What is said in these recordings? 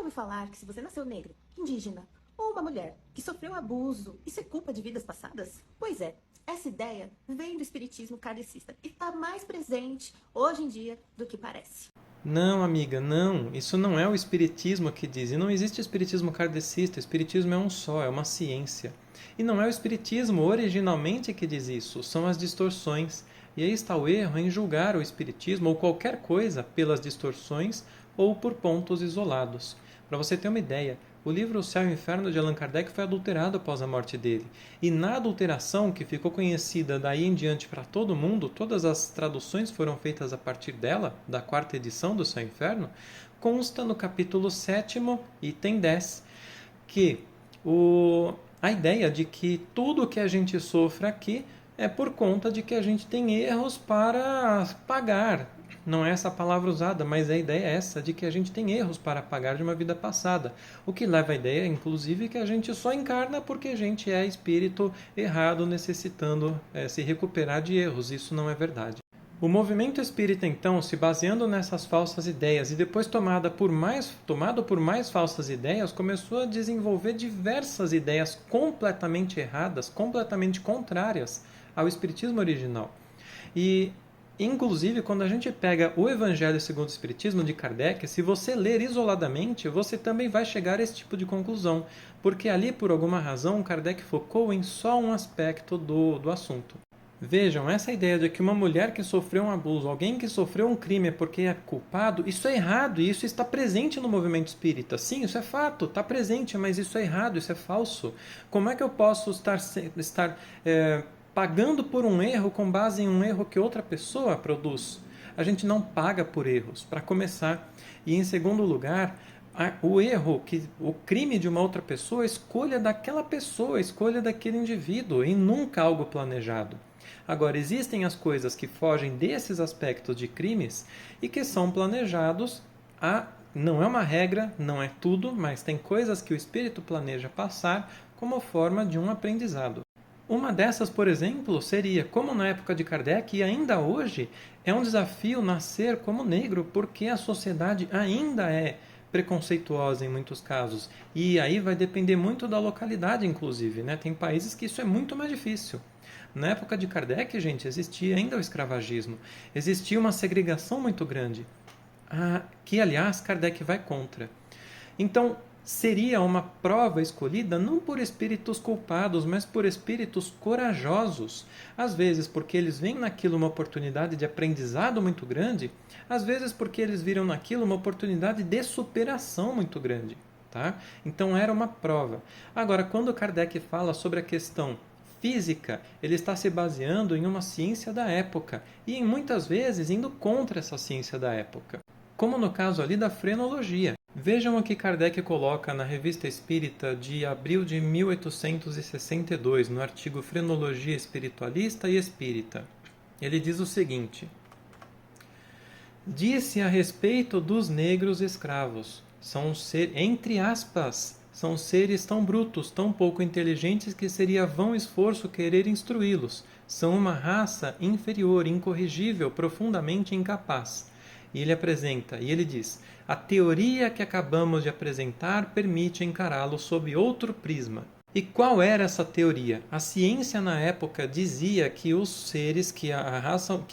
ouviu falar que se você nasceu negro, indígena ou uma mulher que sofreu abuso, isso é culpa de vidas passadas? Pois é, essa ideia vem do espiritismo kardecista e está mais presente hoje em dia do que parece. Não, amiga, não. Isso não é o espiritismo que diz. E não existe espiritismo kardecista. O espiritismo é um só, é uma ciência. E não é o espiritismo originalmente que diz isso, são as distorções. E aí está o erro em julgar o espiritismo ou qualquer coisa pelas distorções ou por pontos isolados. Para você ter uma ideia, o livro O Céu e o Inferno de Allan Kardec foi adulterado após a morte dele. E na adulteração, que ficou conhecida daí em diante para todo mundo, todas as traduções foram feitas a partir dela, da quarta edição do Céu e o Inferno, consta no capítulo 7º, item 10, que a ideia de que tudo que a gente sofre aqui é por conta de que a gente tem erros para pagar. Não é essa a palavra usada, mas a ideia é essa, de que a gente tem erros para pagar de uma vida passada. O que leva à ideia, inclusive, que a gente só encarna porque a gente é espírito errado, necessitando se recuperar de erros. Isso não é verdade. O movimento espírita, então, se baseando nessas falsas ideias e depois tomado por mais falsas ideias, começou a desenvolver diversas ideias completamente erradas, completamente contrárias ao espiritismo original. E, inclusive, quando a gente pega o Evangelho segundo o Espiritismo de Kardec, se você ler isoladamente, você também vai chegar a esse tipo de conclusão, porque ali, por alguma razão, Kardec focou em só um aspecto do assunto. Vejam, essa ideia de que uma mulher que sofreu um abuso, alguém que sofreu um crime é porque é culpado, isso é errado e isso está presente no movimento espírita. Sim, isso é fato, está presente, mas isso é errado, isso é falso. Como é que eu posso estar pagando por um erro com base em um erro que outra pessoa produz? A gente não paga por erros, para começar. E em segundo lugar, o crime de uma outra pessoa, a escolha daquela pessoa, a escolha daquele indivíduo, e nunca algo planejado. Agora, existem as coisas que fogem desses aspectos de crimes e que são planejados. Não é uma regra, não é tudo, mas tem coisas que o espírito planeja passar como forma de um aprendizado. Uma dessas, por exemplo, seria, como na época de Kardec e ainda hoje, é um desafio nascer como negro, porque a sociedade ainda é preconceituosa em muitos casos. E aí vai depender muito da localidade, inclusive, né? Tem países que isso é muito mais difícil. Na época de Kardec, gente, existia ainda o escravagismo. Existia uma segregação muito grande, que, aliás, Kardec vai contra. Então, seria uma prova escolhida não por espíritos culpados, mas por espíritos corajosos. Às vezes porque eles veem naquilo uma oportunidade de aprendizado muito grande, às vezes porque eles viram naquilo uma oportunidade de superação muito grande. Tá? Então era uma prova. Agora, quando Kardec fala sobre a questão física, ele está se baseando em uma ciência da época e, muitas vezes, indo contra essa ciência da época. Como no caso ali da frenologia. Vejam o que Kardec coloca na Revista Espírita de abril de 1862, no artigo Frenologia Espiritualista e Espírita. Ele diz o seguinte: disse a respeito dos negros escravos, entre aspas, são seres tão brutos, tão pouco inteligentes que seria vão esforço querer instruí-los. São uma raça inferior, incorrigível, profundamente incapaz. E ele diz: a teoria que acabamos de apresentar permite encará-lo sob outro prisma. E qual era essa teoria? A ciência na época dizia que os seres, que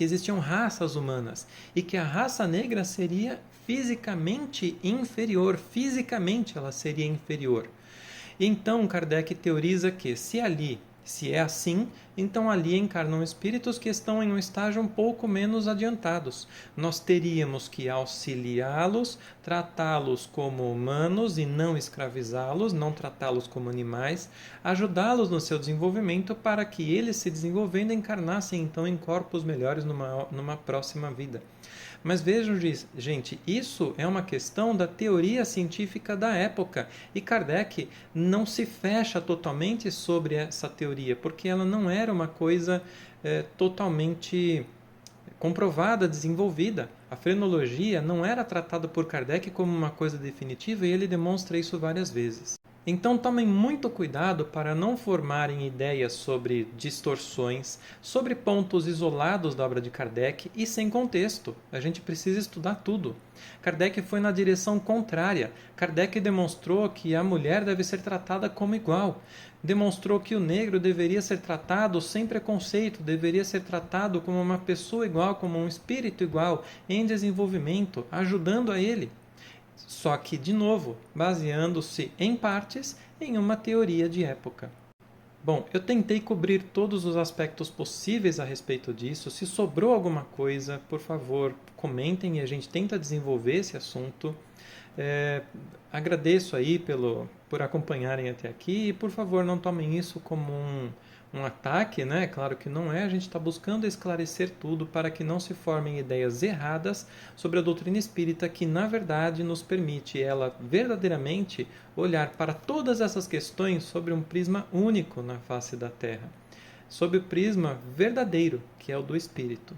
existiam raças humanas e que a raça negra seria fisicamente inferior, fisicamente ela seria inferior. Então Kardec teoriza que se é assim, então ali encarnam espíritos que estão em um estágio um pouco menos adiantados. Nós teríamos que auxiliá-los, tratá-los como humanos e não escravizá-los, não tratá-los como animais, ajudá-los no seu desenvolvimento para que eles, se desenvolvendo, encarnassem então em corpos melhores numa próxima vida. Mas vejam, gente, isso é uma questão da teoria científica da época. E Kardec não se fecha totalmente sobre essa teoria, porque ela não era uma coisa totalmente comprovada, desenvolvida. A frenologia não era tratada por Kardec como uma coisa definitiva e ele demonstra isso várias vezes. Então tomem muito cuidado para não formarem ideias sobre distorções, sobre pontos isolados da obra de Kardec e sem contexto. A gente precisa estudar tudo. Kardec foi na direção contrária. Kardec demonstrou que a mulher deve ser tratada como igual. Demonstrou que o negro deveria ser tratado sem preconceito, deveria ser tratado como uma pessoa igual, como um espírito igual, em desenvolvimento, ajudando a ele. Só que, de novo, baseando-se em partes em uma teoria de época. Bom, eu tentei cobrir todos os aspectos possíveis a respeito disso. Se sobrou alguma coisa, por favor, comentem e a gente tenta desenvolver esse assunto. Agradeço aí por acompanharem até aqui e, por favor, não tomem isso como um ataque, né? Claro que não é. A gente está buscando esclarecer tudo para que não se formem ideias erradas sobre a doutrina espírita que, na verdade, nos permite ela verdadeiramente olhar para todas essas questões sobre um prisma único na face da Terra, sob o prisma verdadeiro, que é o do Espírito.